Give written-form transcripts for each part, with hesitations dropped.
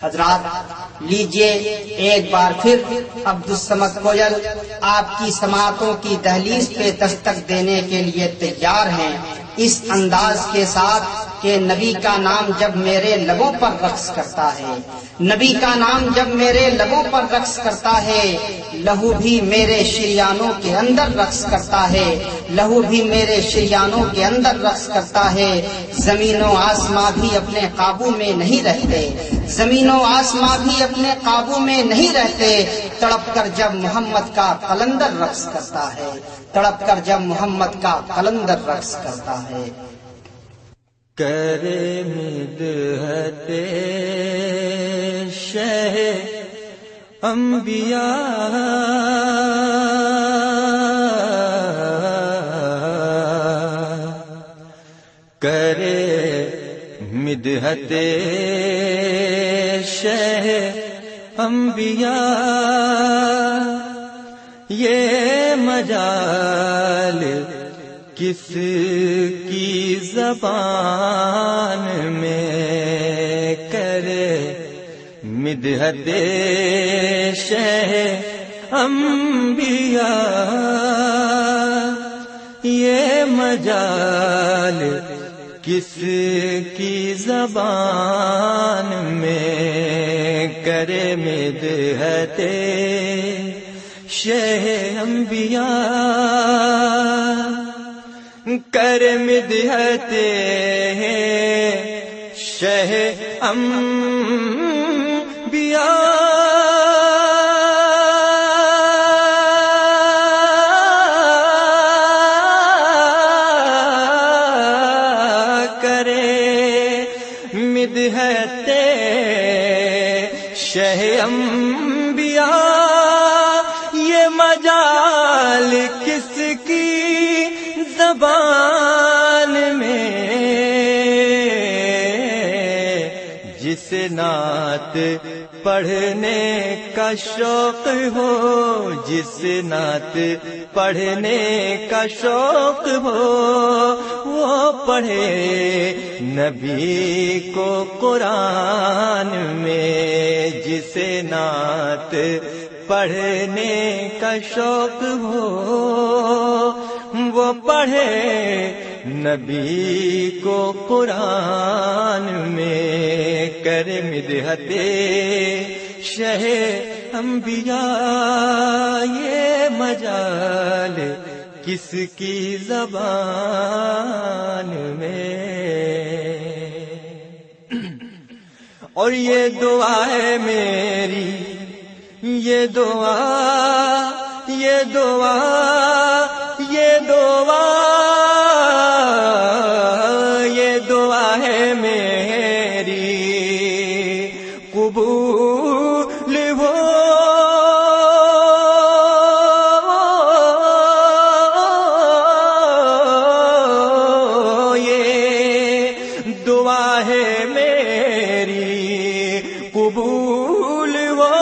حضرات لیجئے ایک بار پھر عبدالصمد کوئل آپ کی سماعتوں کی دہلیز پہ دستک دینے کے لیے تیار ہیں، اس انداز کے ساتھ کہ نبی کا نام جب میرے لبوں پر رقص کرتا ہے، نبی کا نام جب میرے لبوں پر رقص کرتا ہے، لہو بھی میرے شریانوں کے اندر رقص کرتا ہے، لہو بھی میرے شریانوں کے اندر رقص کرتا ہے۔ زمین و آسماں بھی اپنے قابو میں نہیں رہتے، زمین و آسماں بھی اپنے قابو میں نہیں رہتے، تڑپ کر جب محمد کا قلندر رقص کرتا ہے، تڑپ کر جب محمد کا قلندر رقص کرتا ہے۔ کرے مدحت شہ انبیاء کرے مدحت شہ انبیاء، یہ مجال کس کی زبان میں کرے مدحت شہ انبیاء، یہ مجال کس کی زبان میں کرے مدحت شہ انبیاء، کر مدحت شہ انبیاء، کرے مدحت شہ انبیاء، یہ مجال کس کی زبان میں جس نعت پڑھنے کا شوق ہو، جس نعت پڑھنے کا شوق ہو، وہ پڑھے نبی کو قرآن میں، جس نعت پڑھنے کا شوق ہو، وہ پڑھے نبی کو قرآن میں، کر مدحت شہ انبیاء، یہ مجال کس کی زبان میں۔ اور یہ دعا ہے میری، یہ دعا، یہ دعا، یہ دعا، یہ دعا ہے میری قبول ہو، یہ دعا ہے میری قبول ہو،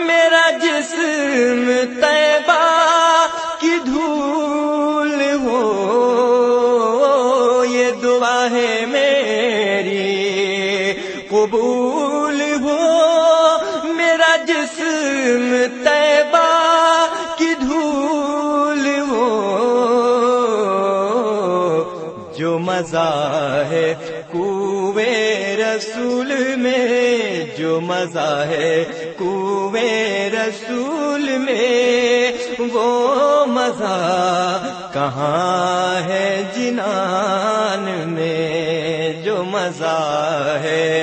میرا جسم طیبہ کی دھول ہو، یہ دعا ہے میری قبول ہو، میرا جسم طیبہ کی دھول ہو، جو مزہ ہے کوے رسول میں، جو مزہ ہے کوے رسول میں، وہ مزہ کہاں ہے جنان میں، جو مزہ ہے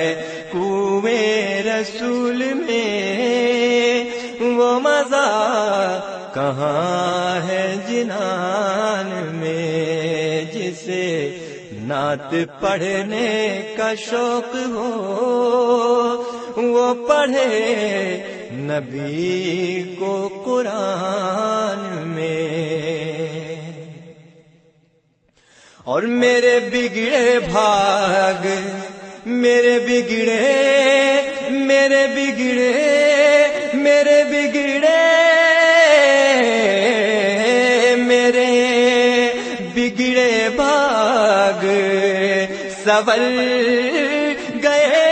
کوے رسول میں، وہ مزہ کہاں ہے جنان میں، جسے نعت پڑھنے کا شوق ہو، وہ پڑھے نبی کو قرآن میں۔ اور میرے بگڑے بھاگ، میرے بگڑے، میرے بگڑے، میرے بگڑے، میرے بگڑے بھاگ سنور گئے،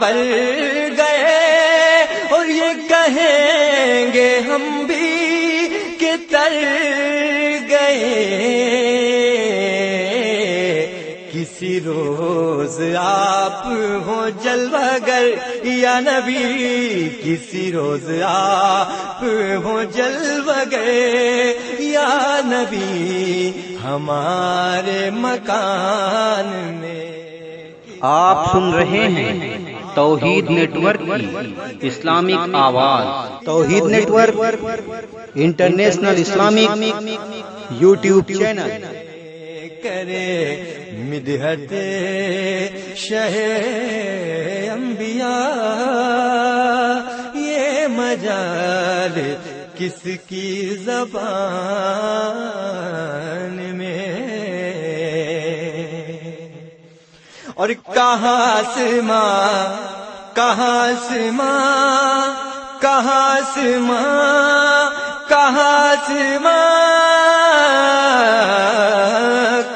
سنور گئے اور یہ کہیں گے ہم بھی کہ تر گئے. کسی روز آپ ہو جلوہ گر یا نبی، کسی روز آپ ہو جلوہ گر یا نبی ہمارے مکان میں. آپ سن رہے ہیں توحید نیٹ ورک کی اسلامک آواز. Tauheed network international Islamic YouTube channel. کرے مدحت شہ انبیاء، یہ مجال کس کی زبان میں. اور کہاں آسماں کہاں آسماں کہاں آسماں کہاں آسماں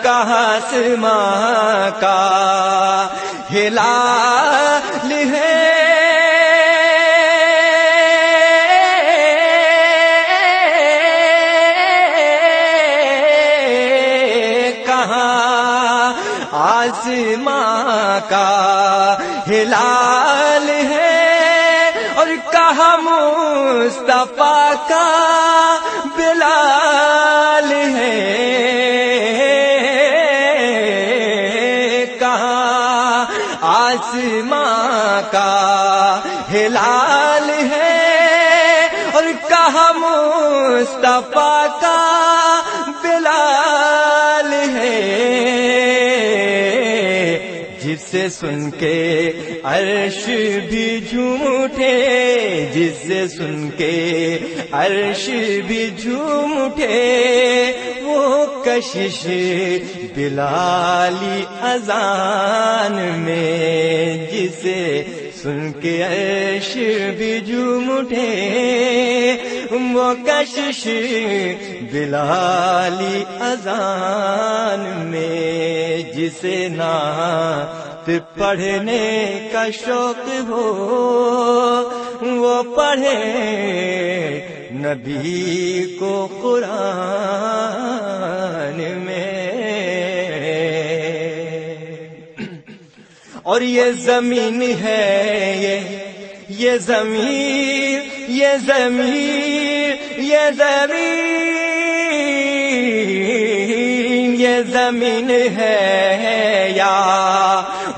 کہاں آسماں کا ہلال ہے. آسماں کا ہلال ہے اور کہاں مصطفیٰ کا بلال ہے. کہاں آسماں کا ہلال ہے اور کہاں مصطفیٰ کا بلال ہے. جسے سن کے عرش بھی جھوم اٹھے، جسے سن کے عرش بھی جھوم اٹھے، وہ کشش بلالی اذان میں. جسے سن کے عرش بھی جھوم اٹھے، وہ کشش بلالی اذان میں. جسے نعت پڑھنے کا شوق ہو، وہ پڑھے نبی کو قرآن میں. اور یہ زمین ہے یہ زمین یہ زمین یہ زمین یہ زمین ہے یا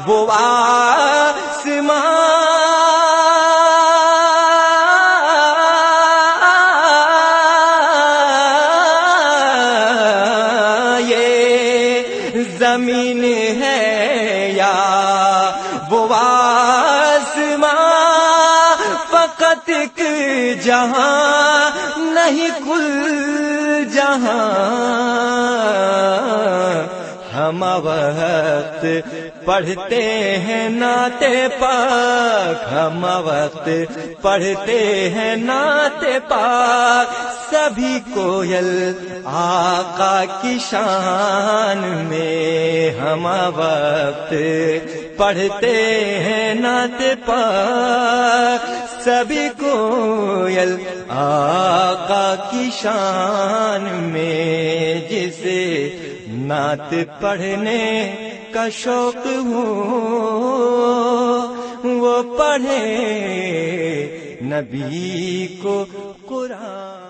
وہ آسمان. یہ زمین ہے یا وہ آسمان، فقط ایک جہاں نہیں کل جہاں. ہم وقت پڑھتے ہیں نعت پاک، ہم وقت پڑھتے ہیں نعت پاک. سبھی کوئل آقا کی شان میں، ہم وقت پڑھتے ہیں نعت پاک. سبھی کوئل آقا کی شان میں. جسے نعت پڑھنے کا شوق ہو، وہ پڑھے نبی کو قرآن.